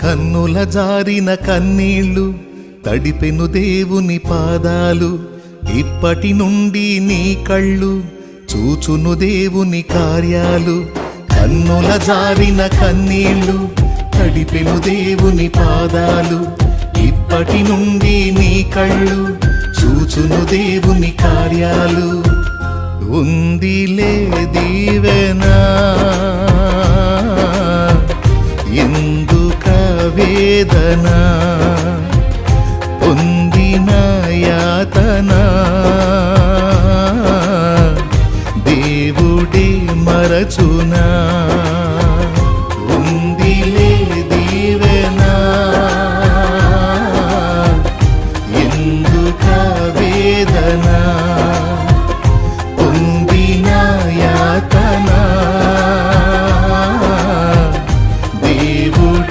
కన్నుల జారిన కన్నీళ్ళు తడిపెను దేవుని పాదాలు, ఇప్పటి నుండి నీ కళ్ళు చూచును దేవుని కార్యాలు. కన్నుల జారిన కన్నీళ్ళు తడిపెను దేవుని పాదాలు, ఇప్పటి నుండి నీ కళ్ళు చూచును దేవుని కార్యాలు. ఉందిలే దీవెనా ఎందుక వేదన, పొందిన యాతన దేవుడే మరచునా.